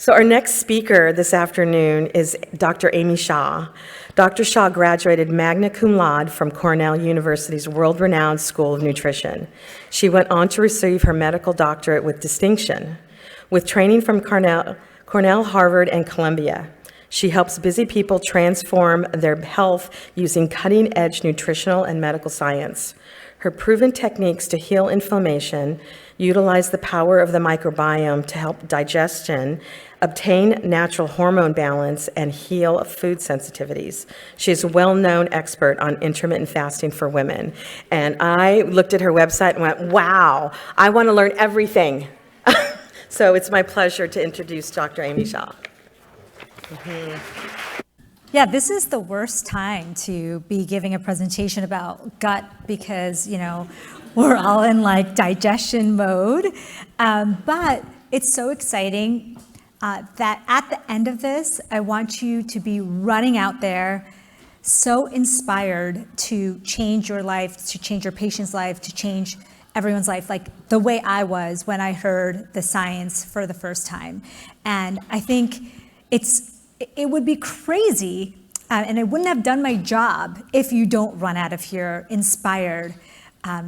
So our next speaker this afternoon is Dr. Amy Shah. Dr. Shah graduated magna cum laude from Cornell University's world-renowned School of Nutrition. She went on to receive her medical doctorate with distinction. With training from Cornell, Harvard, and Columbia, she helps busy people transform their health using cutting-edge nutritional and medical science. Her proven techniques to heal inflammation utilize the power of the microbiome to help digestion, obtain natural hormone balance, and heal food sensitivities. She is a well-known expert on intermittent fasting for women. And I looked at her website and went, wow, I want to learn everything. So it's my pleasure to introduce Dr. Amy Shah. Yeah, this is the worst time to be giving a presentation about gut because, we're all in like digestion mode. But it's so exciting that at the end of this, I want you to be running out there so inspired to change your life, to change your patient's life, to change everyone's life, like the way I was when I heard the science for the first time. And I think it would be crazy, and I wouldn't have done my job if you don't run out of here inspired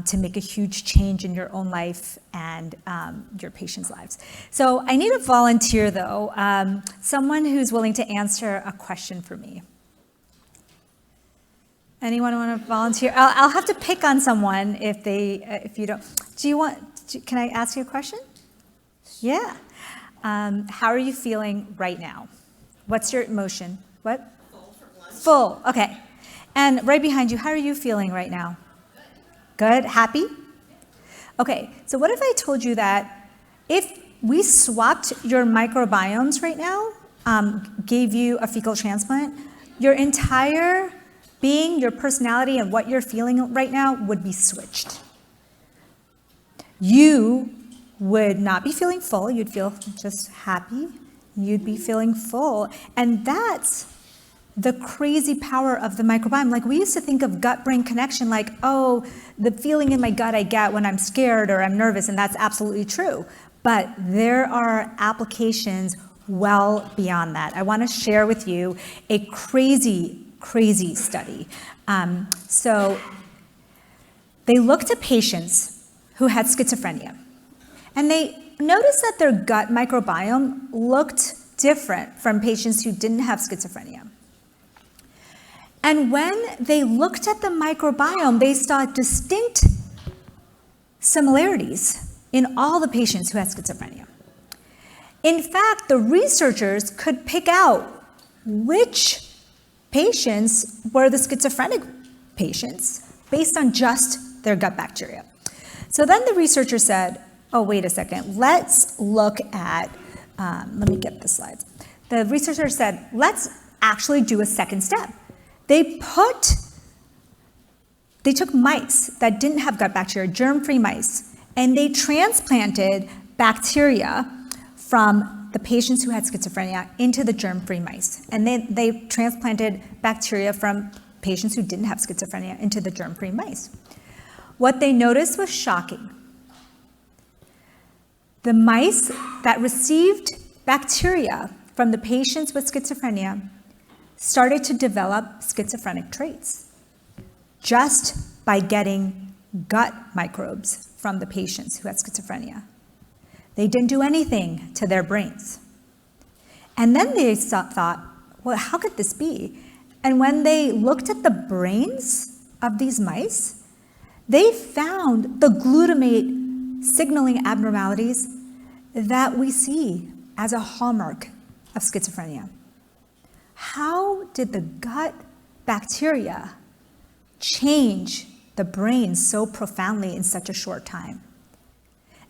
to make a huge change in your own life and your patients' lives. So I need a volunteer, though, someone who's willing to answer a question for me. Anyone want to volunteer? I'll have to pick on someone if you don't. Can I ask you a question? Yeah. How are you feeling right now? What's your emotion? What? Full for lunch. Full, okay. And right behind you, how are you feeling right now? Good? Happy? Okay, so what if I told you that if we swapped your microbiomes right now, gave you a fecal transplant, your entire being, your personality, and what you're feeling right now would be switched. You would not be feeling full, you'd feel just happy. You'd be feeling full. And that's the crazy power of the microbiome. Like we used to think of gut-brain connection like, oh, the feeling in my gut I get when I'm scared or I'm nervous, and that's absolutely true. But there are applications well beyond that. I want to share with you a crazy, crazy study. So they looked at patients who had schizophrenia, and they noticed that their gut microbiome looked different from patients who didn't have schizophrenia. And when they looked at the microbiome, they saw distinct similarities in all the patients who had schizophrenia. In fact, the researchers could pick out which patients were the schizophrenic patients based on just their gut bacteria. So then the researcher said, oh, wait a second, let's look at, let me get the slides. The researcher said, let's actually do a second step. They took mice that didn't have gut bacteria, germ-free mice, and they transplanted bacteria from the patients who had schizophrenia into the germ-free mice. And they transplanted bacteria from patients who didn't have schizophrenia into the germ-free mice. What they noticed was shocking. The mice that received bacteria from the patients with schizophrenia started to develop schizophrenic traits just by getting gut microbes from the patients who had schizophrenia. They didn't do anything to their brains. And then they thought, well, how could this be? And when they looked at the brains of these mice, they found the glutamate signaling abnormalities that we see as a hallmark of schizophrenia. How did the gut bacteria change the brain so profoundly in such a short time?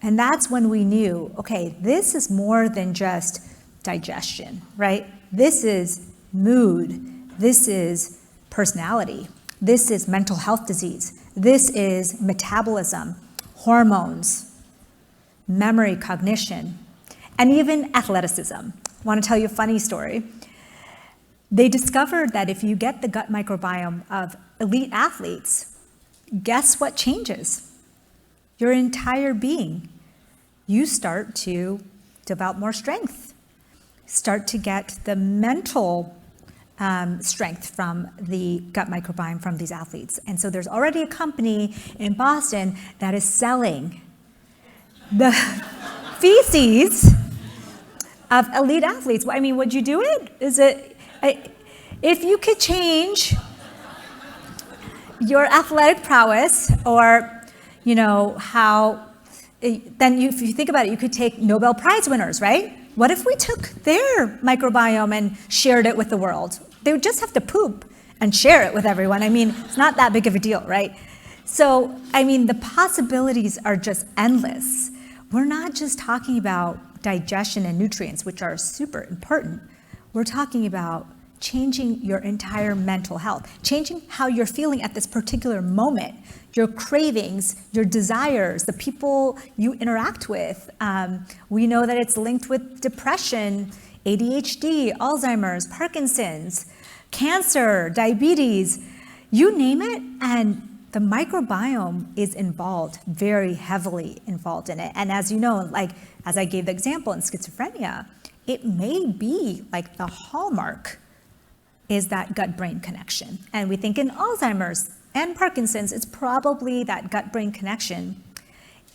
And that's when we knew, okay, this is more than just digestion, right? This is mood, this is personality, this is mental health disease, this is metabolism, hormones, memory, cognition, and even athleticism. I want to tell you a funny story. They discovered that if you get the gut microbiome of elite athletes, guess what changes? Your entire being. You start to develop more strength. start to get the mental strength from the gut microbiome from these athletes. And so there's already a company in Boston that is selling the feces of elite athletes. I mean, would you do it? If you could change your athletic prowess, or if you think about it, you could take Nobel Prize winners, right? What if we took their microbiome and shared it with the world? They would just have to poop and share it with everyone. I mean, it's not that big of a deal, right? So, I mean, the possibilities are just endless. We're not just talking about digestion and nutrients, which are super important. We're talking about changing your entire mental health, changing how you're feeling at this particular moment, your cravings, your desires, the people you interact with. We know that it's linked with depression, ADHD, Alzheimer's, Parkinson's, cancer, diabetes, you name it, and the microbiome is involved, very heavily involved in it. And as you know, like as I gave the example in schizophrenia, it may be like the hallmark is that gut-brain connection. And we think in Alzheimer's and Parkinson's, it's probably that gut-brain connection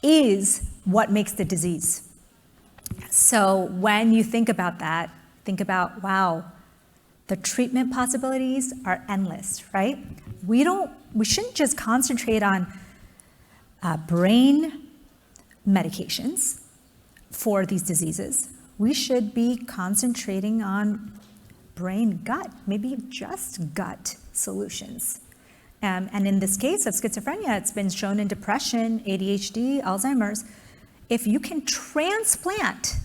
is what makes the disease. So when you think about that, think about, wow, the treatment possibilities are endless, right? We shouldn't just concentrate on brain medications for these diseases. We should be concentrating on brain gut, maybe just gut solutions. And in this case of schizophrenia, it's been shown in depression, ADHD, Alzheimer's. If you can transplant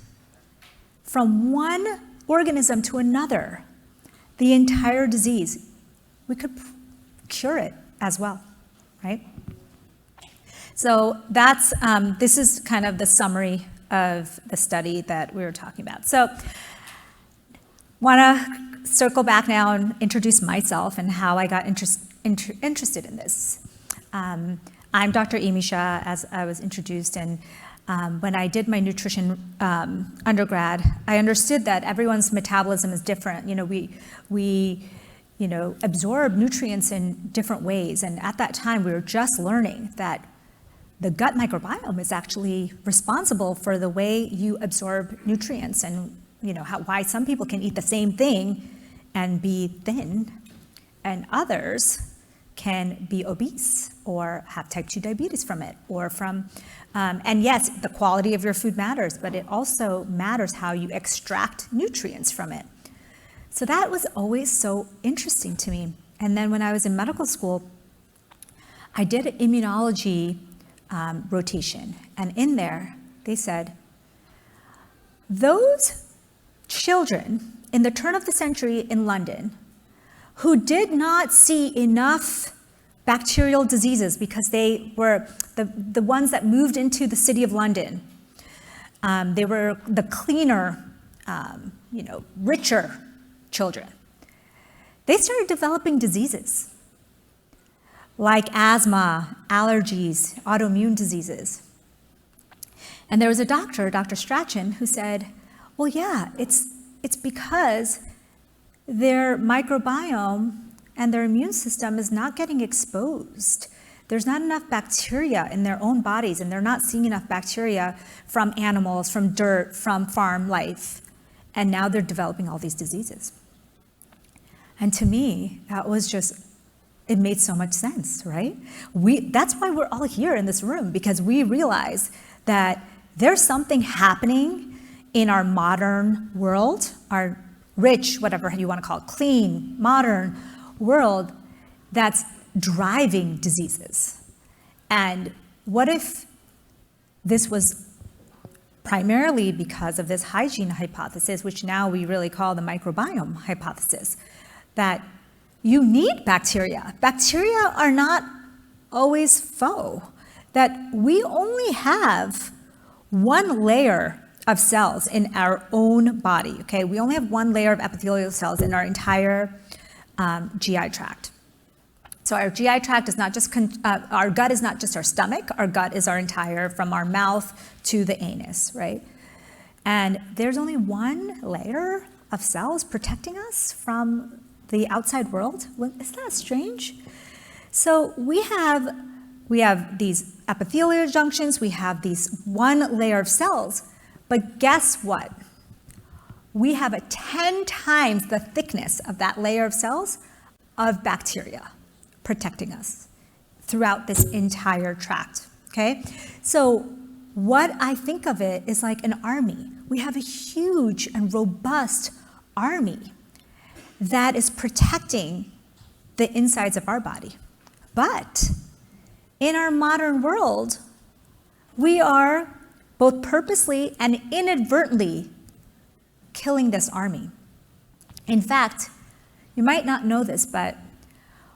from one organism to another the entire disease, we could cure it as well, right? So that's, this is kind of the summary of the study that we were talking about. So want to circle back now and introduce myself and how I got interested in this. I'm Dr. Amishas, as I was introduced, and when I did my nutrition undergrad, I understood that everyone's metabolism is different. We absorb nutrients in different ways, and at that time we were just learning that the gut microbiome is actually responsible for the way you absorb nutrients, and why some people can eat the same thing and be thin, and others can be obese or have type 2 diabetes from it, or from, and yes, the quality of your food matters, but it also matters how you extract nutrients from it. So that was always so interesting to me. And then when I was in medical school, I did an immunology rotation, and in there, they said, those children in the turn of the century in London who did not see enough bacterial diseases because they were the ones that moved into the city of London. They were the cleaner, richer children. They started developing diseases like asthma, allergies, autoimmune diseases. And there was a doctor, Dr. Strachan, who said, well, yeah, it's because their microbiome and their immune system is not getting exposed. There's not enough bacteria in their own bodies, and they're not seeing enough bacteria from animals, from dirt, from farm life. And now they're developing all these diseases. And to me, that was just, it made so much sense, right? That's why we're all here in this room, because we realize that there's something happening in our modern world, our rich, whatever you want to call it, clean, modern world, that's driving diseases. And what if this was primarily because of this hygiene hypothesis, which now we really call the microbiome hypothesis, that you need bacteria. Bacteria are not always foe, that we only have one layer of cells in our own body, okay? We only have one layer of epithelial cells in our entire GI tract. So our GI tract is not just, our gut is not just our stomach, our gut is our entire, from our mouth to the anus, right? And there's only one layer of cells protecting us from the outside world. Well, isn't that strange? So we have these epithelial junctions, we have these one layer of cells, but guess what? We have a 10 times the thickness of that layer of cells of bacteria protecting us throughout this entire tract, okay? So what I think of it is like an army. We have a huge and robust army that is protecting the insides of our body. But in our modern world, we are both purposely and inadvertently killing this army. In fact, you might not know this, but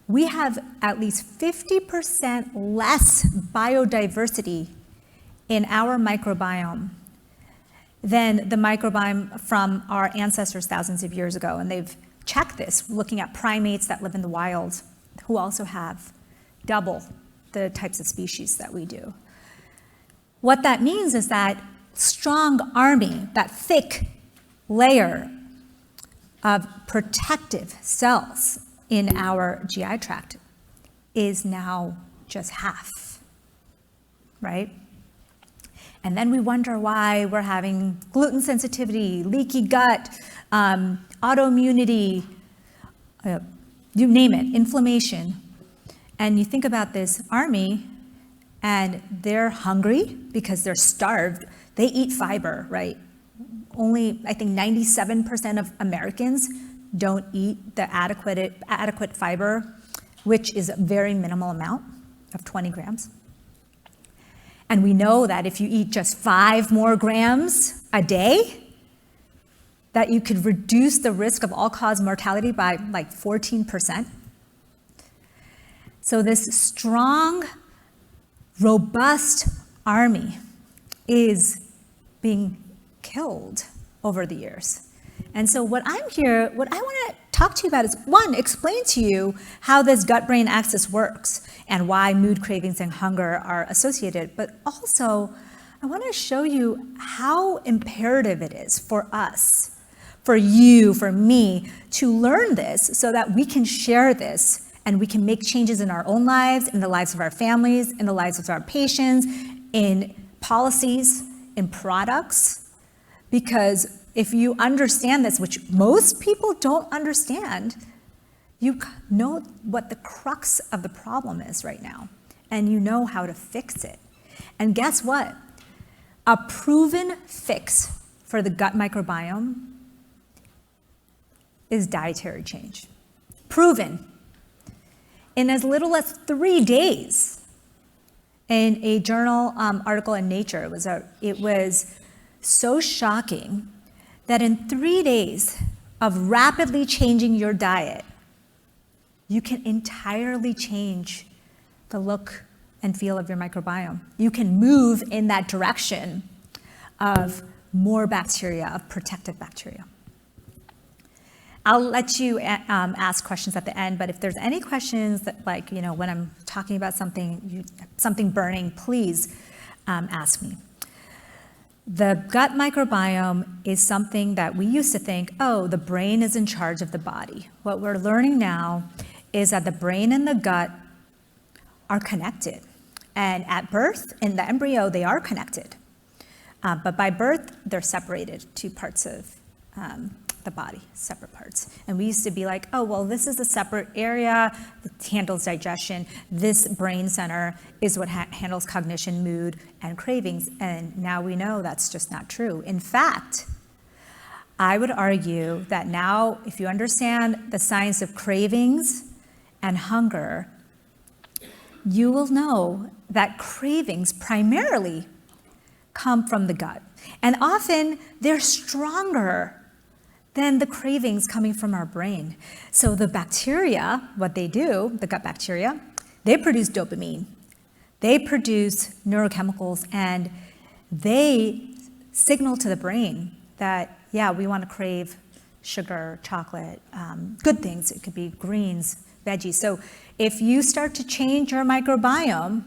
we have at least 50% less biodiversity in our microbiome than the microbiome from our ancestors thousands of years ago. And they've checked this, looking at primates that live in the wild, who also have double the types of species that we do. What that means is that strong army, that thick layer of protective cells in our GI tract is now just half, right? And then we wonder why we're having gluten sensitivity, leaky gut, autoimmunity, you name it, inflammation. And you think about this army, and they're hungry because they're starved. They eat fiber, right? Only, I think 97% of Americans don't eat the adequate fiber, which is a very minimal amount of 20 grams. And we know that if you eat just 5 more grams a day, that you could reduce the risk of all-cause mortality by like 14%. So this strong, robust army is being killed over the years. And so what I want to talk to you about is, one, explain to you how this gut-brain axis works and why mood, cravings, and hunger are associated, but also I want to show you how imperative it is for us, for you, for me, to learn this so that we can share this and we can make changes in our own lives, in the lives of our families, in the lives of our patients, in policies, in products. Because if you understand this, which most people don't understand, you know what the crux of the problem is right now, and you know how to fix it. And guess what? A proven fix for the gut microbiome is dietary change. Proven. In as little as 3 days. In a journal article in Nature, it was so shocking that in 3 days of rapidly changing your diet, you can entirely change the look and feel of your microbiome. You can move in that direction of more bacteria, of protective bacteria. I'll let you ask questions at the end, but if there's any questions that, like, you know, when I'm talking about something burning, please ask me. The gut microbiome is something that we used to think, oh, the brain is in charge of the body. What we're learning now is that the brain and the gut are connected. And at birth, in the embryo, they are connected. But by birth, they're separated, 2 parts of the body, separate parts. And we used to be like, oh, well, this is a separate area that handles digestion. This brain center is what handles cognition, mood, and cravings. And now we know that's just not true. In fact, I would argue that now, if you understand the science of cravings and hunger, you will know that cravings primarily come from the gut. And often they're stronger than the cravings coming from our brain. So the bacteria, what they do, the gut bacteria, they produce dopamine. They produce neurochemicals, and they signal to the brain that, yeah, we want to crave sugar, chocolate, good things. It could be greens, veggies. So if you start to change your microbiome,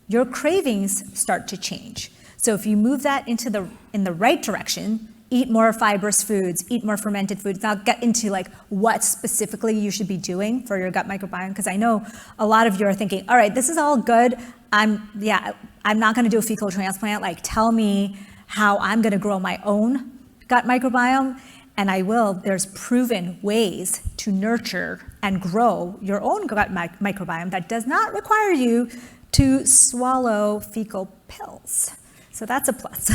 your cravings start to change. So So if you move that in the right direction, eat more fibrous foods, eat more fermented foods. I'll get into like what specifically you should be doing for your gut microbiome, because I know a lot of you are thinking, all right, this is all good. I'm not going to do a fecal transplant. Like, tell me how I'm going to grow my own gut microbiome. And I will. There's proven ways to nurture and grow your own gut microbiome that does not require you to swallow fecal pills. So that's a plus.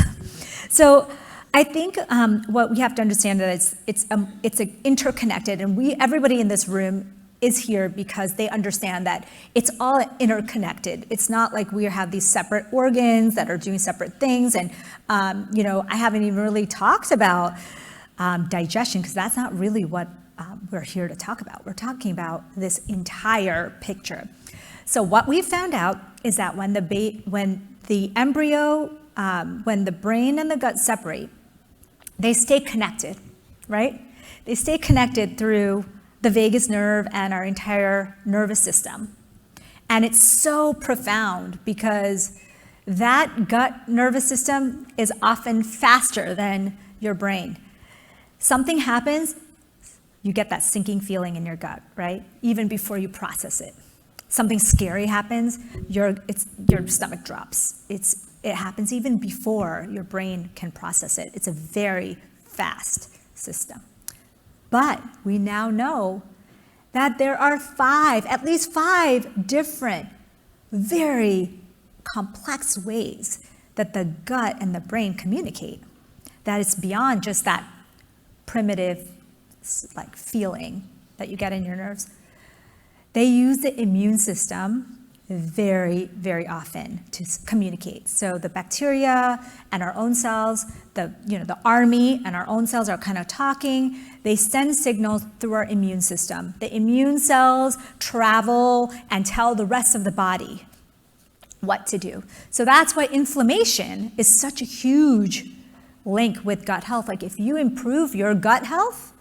So I think what we have to understand is it's interconnected, and everybody in this room is here because they understand that it's all interconnected. It's not like we have these separate organs that are doing separate things. And I haven't even really talked about digestion, because that's not really what we're here to talk about. We're talking about this entire picture. So what we've found out is that when the embryo, when the brain and the gut separate, they stay connected, right? They stay connected through the vagus nerve and our entire nervous system. And it's so profound because that gut nervous system is often faster than your brain. Something happens, you get that sinking feeling in your gut, right? Even before you process it. Something scary happens, your stomach drops. It happens even before your brain can process it. It's a very fast system. But we now know that there are at least five different, very complex ways that the gut and the brain communicate. That it's beyond just that primitive like feeling that you get in your nerves. They use the immune system very, very often to communicate. So the bacteria and our own cells, the army and our own cells are kind of talking. They send signals through our immune system. The immune cells travel and tell the rest of the body what to do. So that's why inflammation is such a huge link with gut health. Like, if you improve your gut health,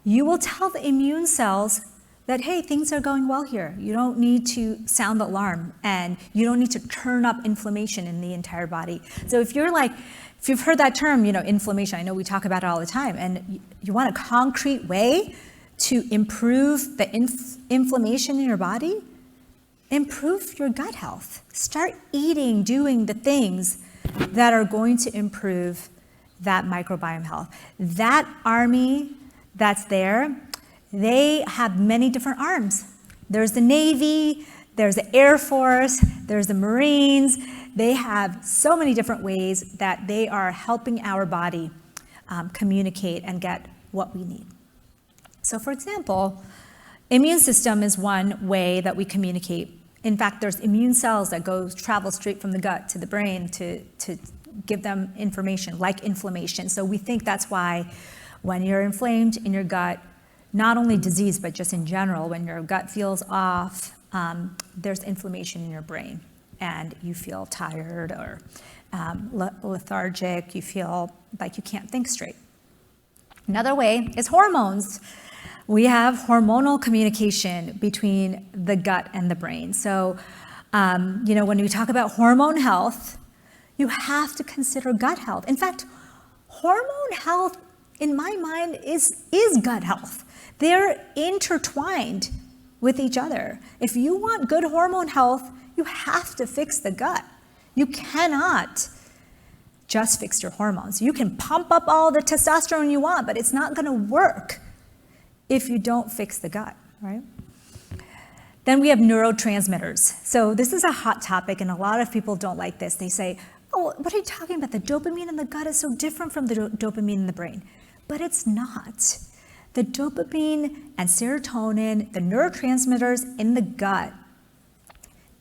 you will tell the immune cells that, hey, things are going well here. You don't need to sound the alarm, and you don't need to turn up inflammation in the entire body. So if you've heard that term, inflammation, I know we talk about it all the time, and you want a concrete way to improve the inflammation in your body, improve your gut health. Start eating, doing the things that are going to improve that microbiome health. That army that's there, they have many different arms. There's the Navy, there's the Air Force, there's the Marines. They have so many different ways that they are helping our body communicate and get what we need. So for example, immune system is one way that we communicate. In fact, there's immune cells that travel straight from the gut to the brain to give them information, like inflammation. So we think that's why when you're inflamed in your gut, not only disease, but just in general, when your gut feels off, there's inflammation in your brain, and you feel tired or lethargic, you feel like you can't think straight. Another way is hormones. We have hormonal communication between the gut and the brain. So, when we talk about hormone health, you have to consider gut health. In fact, hormone health, in my mind, is gut health. They're intertwined with each other. If you want good hormone health, you have to fix the gut. You cannot just fix your hormones. You can pump up all the testosterone you want, but it's not going to work if you don't fix the gut, right? Then we have neurotransmitters. So this is a hot topic, and a lot of people don't like this. They say, oh, what are you talking about? The dopamine in the gut is so different from the dopamine in the brain. But it's not. The dopamine and serotonin, the neurotransmitters in the gut,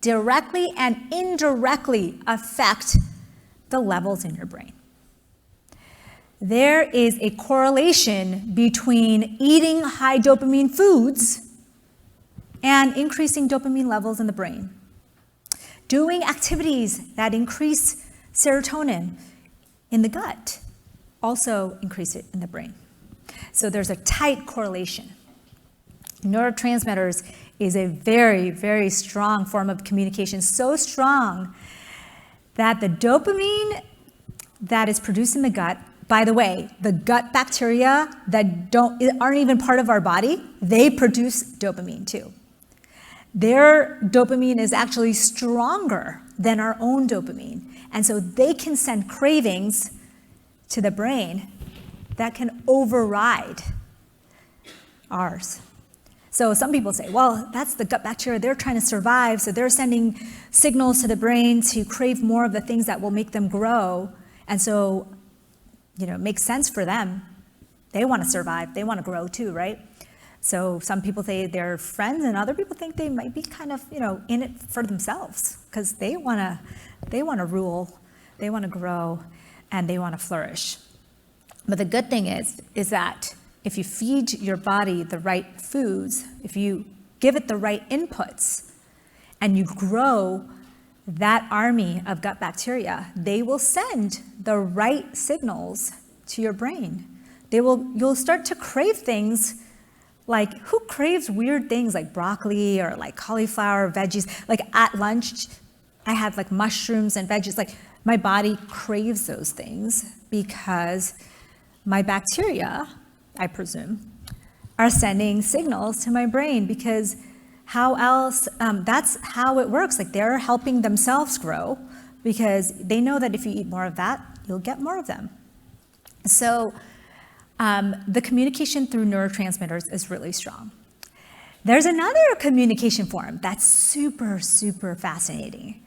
directly and indirectly affect the levels in your brain. There is a correlation between eating high dopamine foods and increasing dopamine levels in the brain. Doing activities that increase serotonin in the gut also increase it in the brain. So there's a tight correlation. Neurotransmitters is a very, very strong form of communication, so strong that the dopamine that is produced in the gut, by the way, the gut bacteria that aren't even part of our body, they produce dopamine too. Their dopamine is actually stronger than our own dopamine. And so they can send cravings to the brain that can override ours. So some people say, well, that's the gut bacteria. They're trying to survive, so they're sending signals to the brain to crave more of the things that will make them grow. And so, it makes sense for them. They want to survive. They want to grow too, right? So some people say they're friends, and other people think they might be kind of, in it for themselves because they want to rule, they want to grow, and they want to flourish. But the good thing is that if you feed your body the right foods, if you give it the right inputs, and you grow that army of gut bacteria, they will send the right signals to your brain. You'll start to crave things like, who craves weird things like broccoli or like cauliflower, veggies? Like at lunch, I had like mushrooms and veggies. Like my body craves those things because my bacteria, I presume, are sending signals to my brain, because how else, that's how it works. Like they're helping themselves grow because they know that if you eat more of that, you'll get more of them. So the communication through neurotransmitters is really strong. There's another communication form that's super, super fascinating.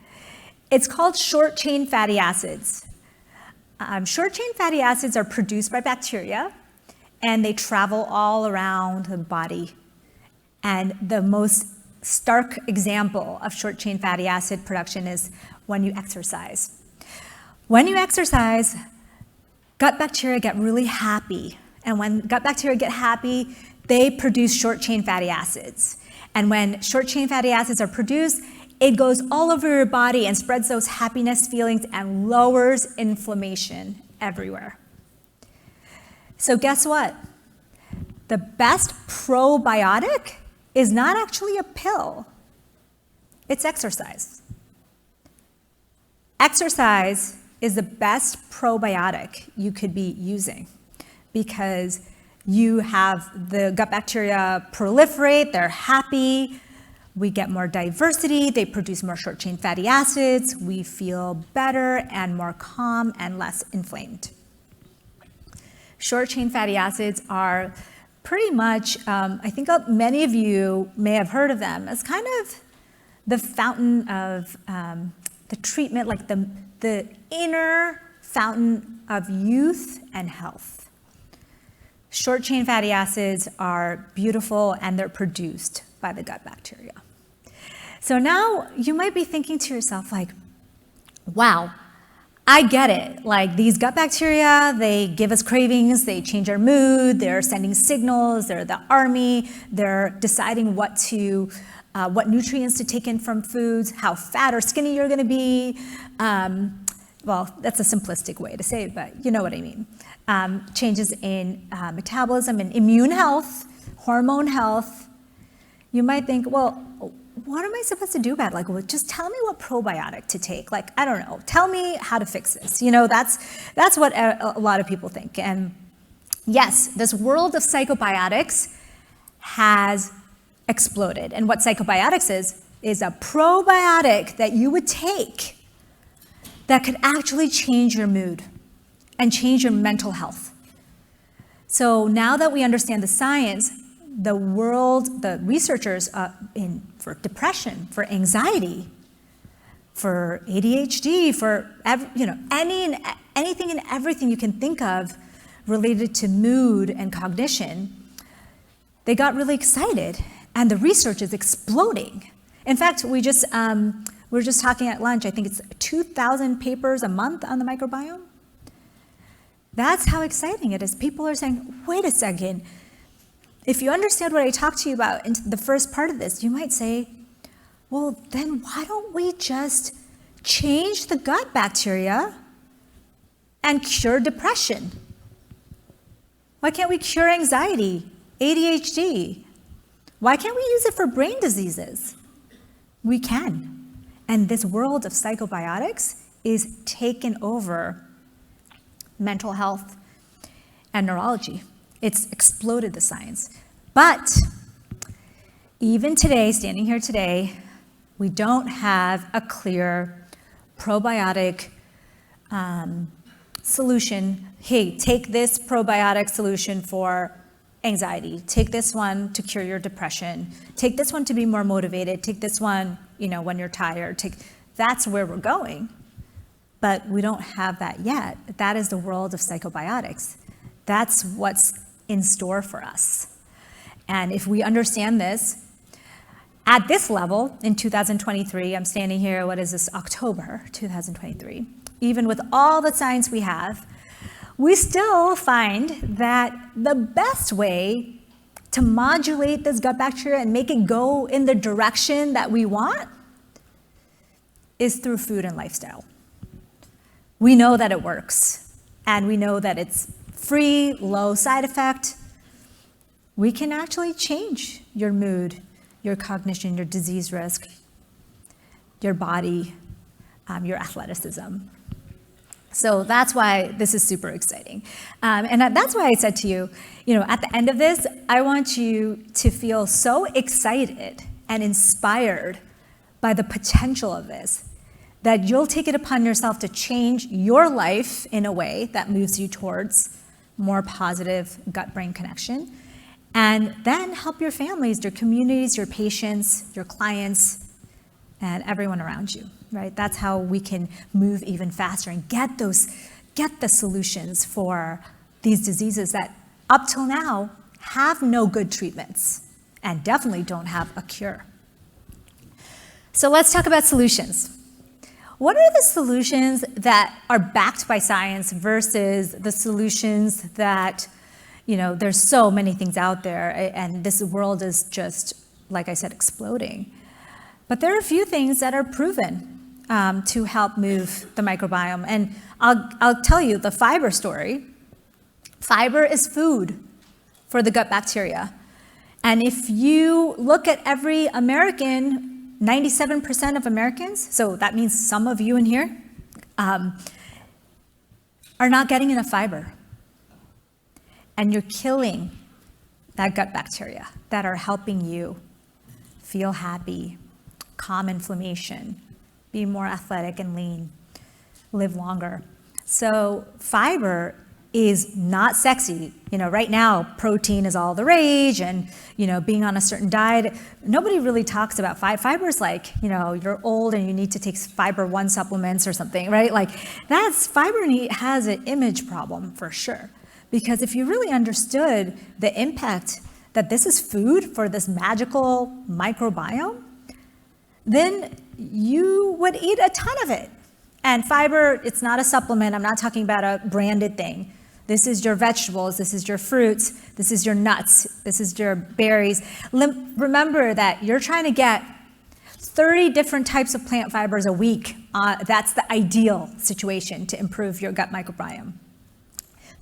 It's called short-chain fatty acids. Short-chain fatty acids are produced by bacteria, and they travel all around the body. And the most stark example of short-chain fatty acid production is when you exercise. When you exercise, gut bacteria get really happy. And when gut bacteria get happy, they produce short-chain fatty acids. And when short-chain fatty acids are produced, it goes all over your body and spreads those happiness feelings and lowers inflammation everywhere. So guess what? The best probiotic is not actually a pill. It's exercise. Exercise is the best probiotic you could be using because you have the gut bacteria proliferate, they're happy, we get more diversity, they produce more short-chain fatty acids, we feel better and more calm and less inflamed. Short-chain fatty acids are pretty much, I think many of you may have heard of them as kind of the fountain of the treatment, like the inner fountain of youth and health. Short-chain fatty acids are beautiful and they're produced by the gut bacteria. So now you might be thinking to yourself like, wow, I get it. Like these gut bacteria, they give us cravings, they change our mood, they're sending signals, they're the army, they're deciding what nutrients to take in from foods, how fat or skinny you're gonna be. Well, that's a simplistic way to say it, but you know what I mean. Changes in metabolism and immune health, hormone health. You might think, well, what am I supposed to do about it? Like, well, just tell me what probiotic to take. Like, I don't know. Tell me how to fix this. That's what a lot of people think. And yes, this world of psychobiotics has exploded. And what psychobiotics is a probiotic that you would take that could actually change your mood and change your mental health. So now that we understand the science, the researchers for depression, for anxiety, for ADHD, for anything and everything you can think of related to mood and cognition, they got really excited, and the research is exploding. In fact, we were just talking at lunch. I think it's 2,000 papers a month on the microbiome. That's how exciting it is. People are saying, wait a second. If you understand what I talked to you about in the first part of this, you might say, well, then why don't we just change the gut bacteria and cure depression? Why can't we cure anxiety, ADHD? Why can't we use it for brain diseases? We can. And this world of psychobiotics is taken over mental health and neurology. It's exploded the science. But even today, standing here today, we don't have a clear probiotic solution. Hey, take this probiotic solution for anxiety. Take this one to cure your depression. Take this one to be more motivated. Take this one, when you're tired. That's where we're going. But we don't have that yet. That is the world of psychobiotics. That's what's in store for us. And if we understand this, at this level, in 2023, I'm standing here, what is this, October 2023, even with all the science we have, we still find that the best way to modulate this gut bacteria and make it go in the direction that we want is through food and lifestyle. We know that it works, and we know that it's free, low side effect. We can actually change your mood, your cognition, your disease risk, your body, your athleticism. So that's why this is super exciting. And that's why I said to you, at the end of this, I want you to feel so excited and inspired by the potential of this, that you'll take it upon yourself to change your life in a way that moves you towards more positive gut-brain connection, and then help your families, your communities, your patients, your clients, and everyone around you, right? That's how we can move even faster and get the solutions for these diseases that up till now have no good treatments and definitely don't have a cure. So let's talk about solutions. What are the solutions that are backed by science versus the solutions that, there's so many things out there, and this world is just, like I said, exploding. But there are a few things that are proven to help move the microbiome. And I'll tell you the fiber story. Fiber is food for the gut bacteria. And if you look at every American, 97% of Americans, so that means some of you in here, are not getting enough fiber. And you're killing that gut bacteria that are helping you feel happy, calm inflammation, be more athletic and lean, live longer. So fiber is not sexy. Right now, protein is all the rage, and, being on a certain diet, nobody really talks about fiber. Fiber is like, you're old and you need to take fiber 1 supplements or something, right? Like, fiber has an image problem for sure. Because if you really understood the impact that this is food for this magical microbiome, then you would eat a ton of it. And fiber, it's not a supplement. I'm not talking about a branded thing. This is your vegetables, this is your fruits, this is your nuts, this is your berries. Remember that you're trying to get 30 different types of plant fibers a week. That's the ideal situation to improve your gut microbiome.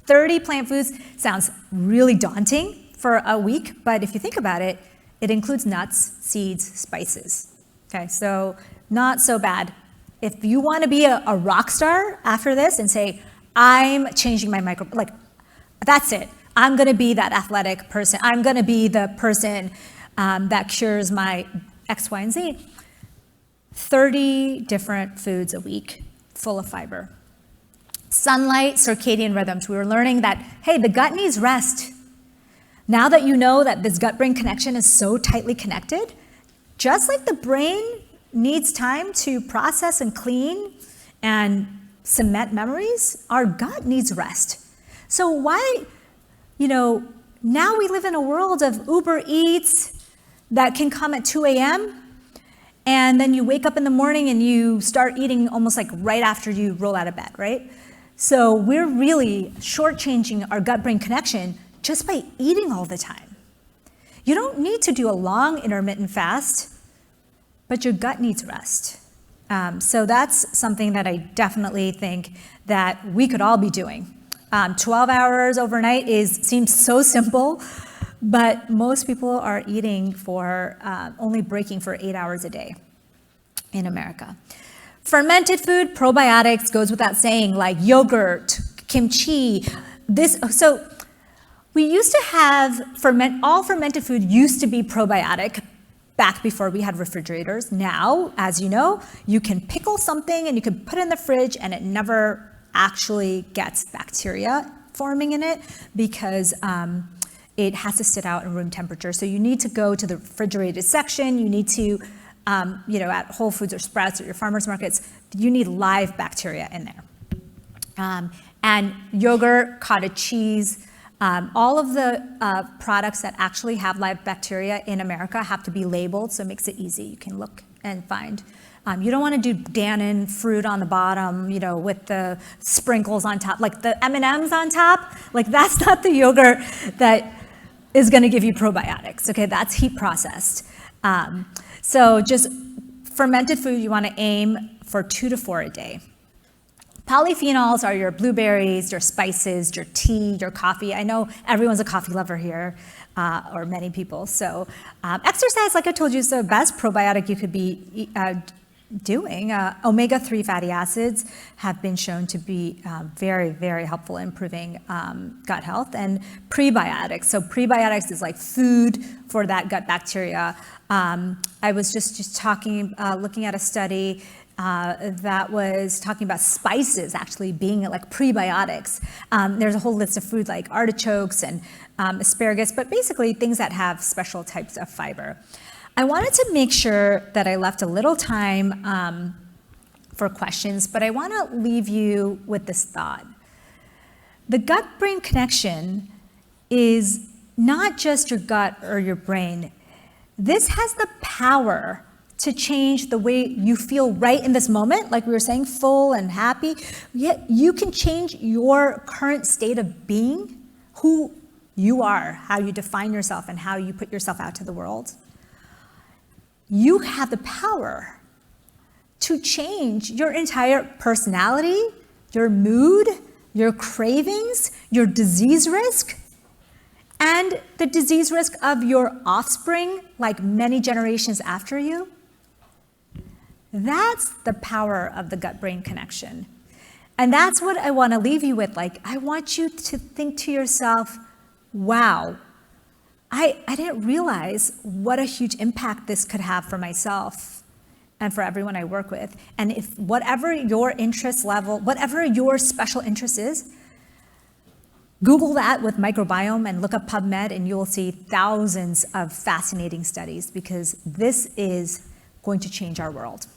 30 plant foods sounds really daunting for a week, but if you think about it, it includes nuts, seeds, spices. Okay, so not so bad. If you want to be a rock star after this and say, I'm changing my that's it. I'm going to be that athletic person. I'm going to be the person that cures my X, Y, and Z. 30 different foods a week full of fiber. Sunlight, circadian rhythms. We were learning that, hey, the gut needs rest. Now that you know that this gut-brain connection is so tightly connected, just like the brain needs time to process and clean and cement memories, our gut needs rest. So why, now we live in a world of Uber Eats that can come at 2 a.m., and then you wake up in the morning and you start eating almost like right after you roll out of bed, right? So we're really shortchanging our gut-brain connection just by eating all the time. You don't need to do a long intermittent fast, but your gut needs rest. So that's something that I definitely think that we could all be doing. 12 hours overnight seems so simple, but most people are eating for only breaking for 8 hours a day in America. Fermented food, probiotics, goes without saying, like yogurt, kimchi. So we used to have all fermented food used to be probiotic back before we had refrigerators. Now, as you know, you can pickle something and you can put it in the fridge and it never actually gets bacteria forming in it because it has to sit out in room temperature. So you need to go to the refrigerated section. You need to, at Whole Foods or Sprouts or your farmers markets, you need live bacteria in there. And yogurt, cottage cheese, all of the products that actually have live bacteria in America have to be labeled, so it makes it easy. You can look and find. You don't want to do Dannon fruit on the bottom, with the sprinkles on top, like the M&Ms on top. Like that's not the yogurt that is going to give you probiotics. Okay, that's heat processed. So just fermented food, you want to aim for 2 to 4 a day. Polyphenols are your blueberries, your spices, your tea, your coffee. I know everyone's a coffee lover here, or many people. So exercise, like I told you, is the best probiotic you could be doing. Omega-3 fatty acids have been shown to be very, very helpful in improving gut health. And prebiotics. So prebiotics is like food for that gut bacteria. I was just talking, looking at a study that was talking about spices actually being like prebiotics. There's a whole list of food like artichokes and asparagus, but basically things that have special types of fiber. I wanted to make sure that I left a little time for questions, but I want to leave you with this thought. The gut-brain connection is not just your gut or your brain. This has the power to change the way you feel right in this moment, like we were saying, full and happy. Yet you can change your current state of being, who you are, how you define yourself, and how you put yourself out to the world. You have the power to change your entire personality, your mood, your cravings, your disease risk, and the disease risk of your offspring, like many generations after you. That's the power of the gut-brain connection. And that's what I want to leave you with. Like, I want you to think to yourself, wow, I didn't realize what a huge impact this could have for myself and for everyone I work with. And if whatever your interest level, whatever your special interest is, Google that with microbiome and look up PubMed and you'll see thousands of fascinating studies because this is going to change our world.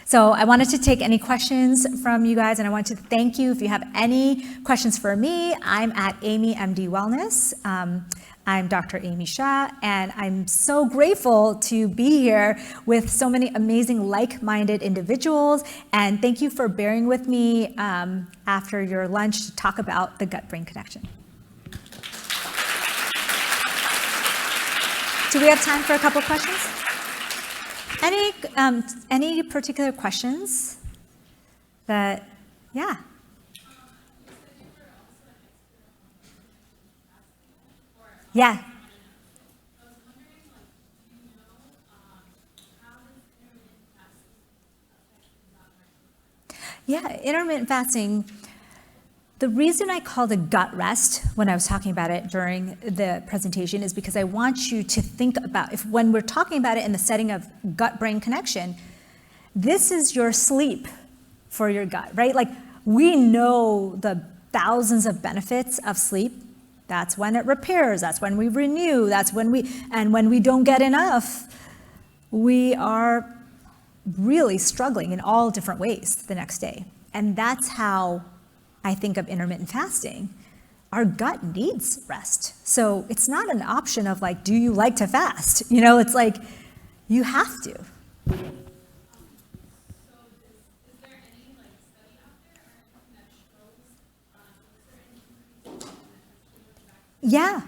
So I wanted to take any questions from you guys, and I want to thank you. If you have any questions for me, I'm at Amy MD Wellness. I'm Dr. Amy Shah, and I'm so grateful to be here with so many amazing like-minded individuals, and thank you for bearing with me after your lunch to talk about the gut-brain connection. Do we have time for a couple questions? Any particular questions that, yeah. Yeah. Yeah, intermittent fasting. The reason I called it gut rest when I was talking about it during the presentation is because I want you to think about when we're talking about it in the setting of gut-brain connection, this is your sleep for your gut, right? Like we know the thousands of benefits of sleep. That's when it repairs, that's when we renew, and when we don't get enough, we are really struggling in all different ways the next day. And that's how I think of intermittent fasting. Our gut needs rest. So it's not an option of like, do you like to fast? It's like, you have to. Yeah.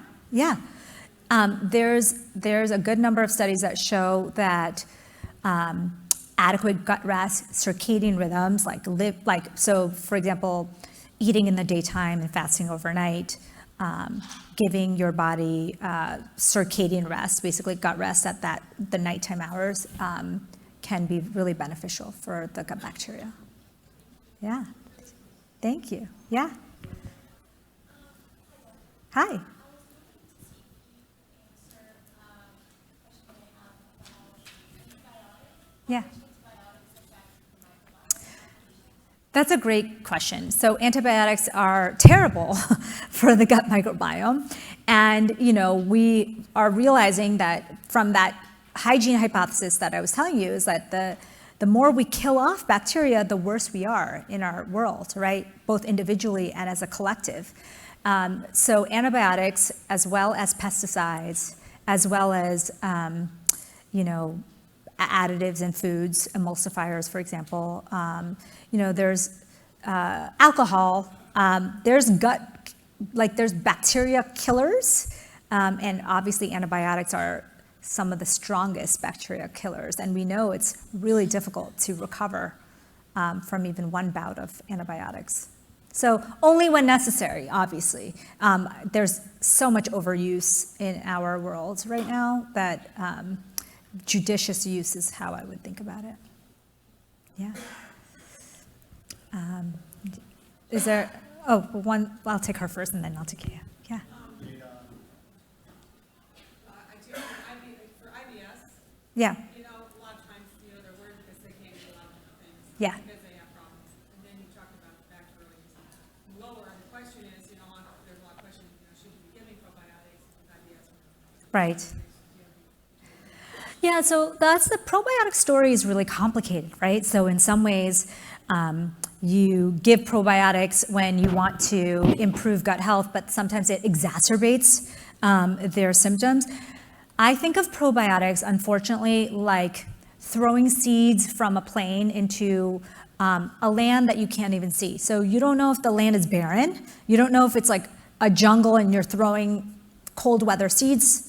There's a good number of studies that show that adequate gut rest, circadian rhythms, so for example, eating in the daytime and fasting overnight, giving your body circadian rest, basically gut rest at the nighttime hours, can be really beneficial for the gut bacteria. Yeah. Thank you. Yeah. Hi. Yeah. That's a great question. So antibiotics are terrible for the gut microbiome. And, we are realizing that from that hygiene hypothesis that I was telling you is that the more we kill off bacteria, the worse we are in our world, right? Both individually and as a collective. So antibiotics, as well as pesticides, as well as, additives in foods, emulsifiers, for example. There's alcohol. There's there's bacteria killers, and obviously antibiotics are some of the strongest bacteria killers, and we know it's really difficult to recover from even one bout of antibiotics. So only when necessary, obviously. There's so much overuse in our world right now that judicious use is how I would think about it. Yeah. Is there, one, I'll take her first and then I'll take you. Yeah. For IBS, Yeah. a lot of times, they're worried because they can't get a lot of different things. Yeah. Because they have problems. And then you talked about the fact earlier, lower. And the question is, there's a lot of questions, should you be giving probiotics with IBS? Right. Yeah, so the probiotic story is really complicated, right? So in some ways, you give probiotics when you want to improve gut health, but sometimes it exacerbates their symptoms. I think of probiotics, unfortunately, like throwing seeds from a plane into a land that you can't even see. So you don't know if the land is barren. You don't know if it's like a jungle and you're throwing cold weather seeds.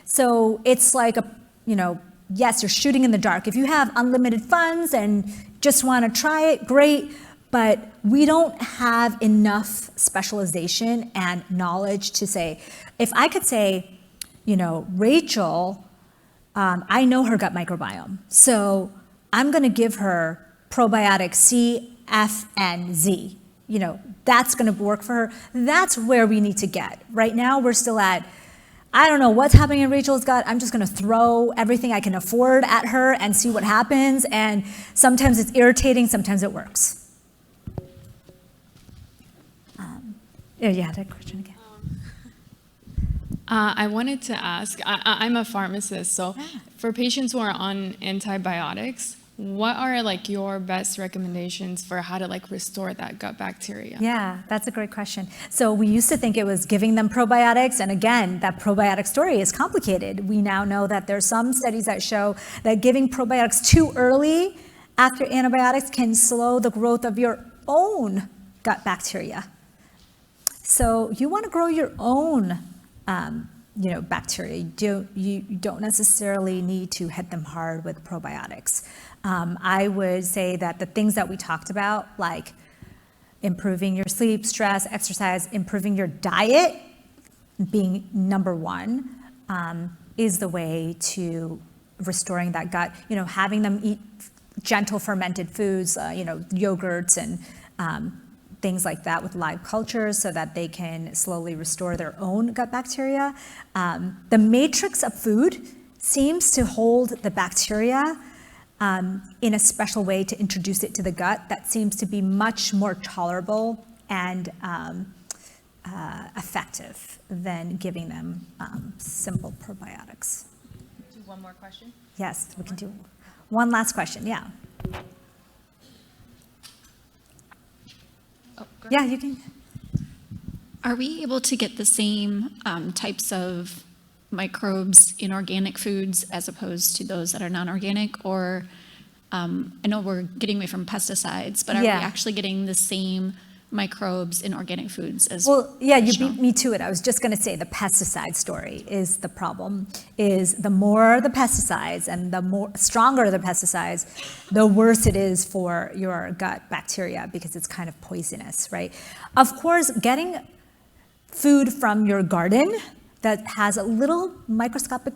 So it's like yes, you're shooting in the dark. If you have unlimited funds and just want to try it, great. But we don't have enough specialization and knowledge to say, if I could say, Rachel, I know her gut microbiome. So I'm going to give her probiotic C, F, and Z. That's going to work for her. That's where we need to get. Right now, we're still at, I don't know what's happening in Rachel's gut. I'm just going to throw everything I can afford at her and see what happens. And sometimes it's irritating, sometimes it works. Yeah, that question again. I wanted to ask, I'm a pharmacist, so for patients who are on antibiotics, what are your best recommendations for how to restore that gut bacteria? Yeah, that's a great question. So we used to think it was giving them probiotics, and again, that probiotic story is complicated. We now know that there's some studies that show that giving probiotics too early after antibiotics can slow the growth of your own gut bacteria. So you want to grow your own bacteria. You don't necessarily need to hit them hard with probiotics. I would say that the things that we talked about, like improving your sleep, stress, exercise, improving your diet, being number one, is the way to restoring that gut. Having them eat gentle fermented foods, yogurts and things like that with live cultures so that they can slowly restore their own gut bacteria. The matrix of food seems to hold the bacteria in a special way to introduce it to the gut that seems to be much more tolerable and effective than giving them simple probiotics. Do one more question? Yes, we can do one last question, yeah. Yeah, you can. Are we able to get the same types of microbes in organic foods as opposed to those that are non-organic? Or I know we're getting away from pesticides, but are we actually getting the same microbes in organic foods as well? Yeah, you beat me to it. I was just going to say the pesticide story is the problem. Is the more the pesticides and the more stronger the pesticides, the worse it is for your gut bacteria because it's kind of poisonous, right? Of course, getting food from your garden that has a little microscopic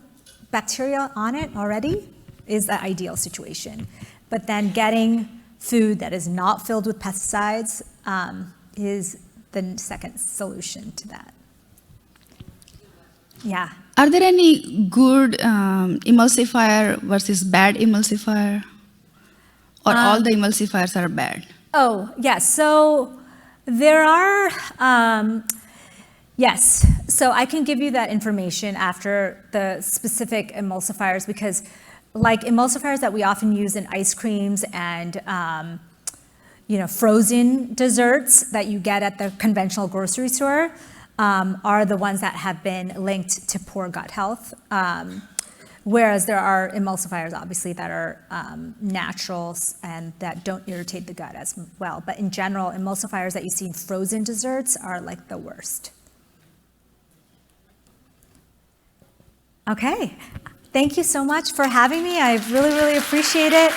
bacteria on it already, is the ideal situation. But then getting food that is not filled with pesticides is the second solution to that. Yeah. Are there any good emulsifier versus bad emulsifier? Or all the emulsifiers are bad? Oh, yes. So there are, yes. So I can give you that information after the specific emulsifiers, because like emulsifiers that we often use in ice creams and frozen desserts that you get at the conventional grocery store are the ones that have been linked to poor gut health. Whereas there are emulsifiers, obviously, that are natural and that don't irritate the gut as well. But in general, emulsifiers that you see in frozen desserts are like the worst. Okay. Thank you so much for having me. I really, really appreciate it.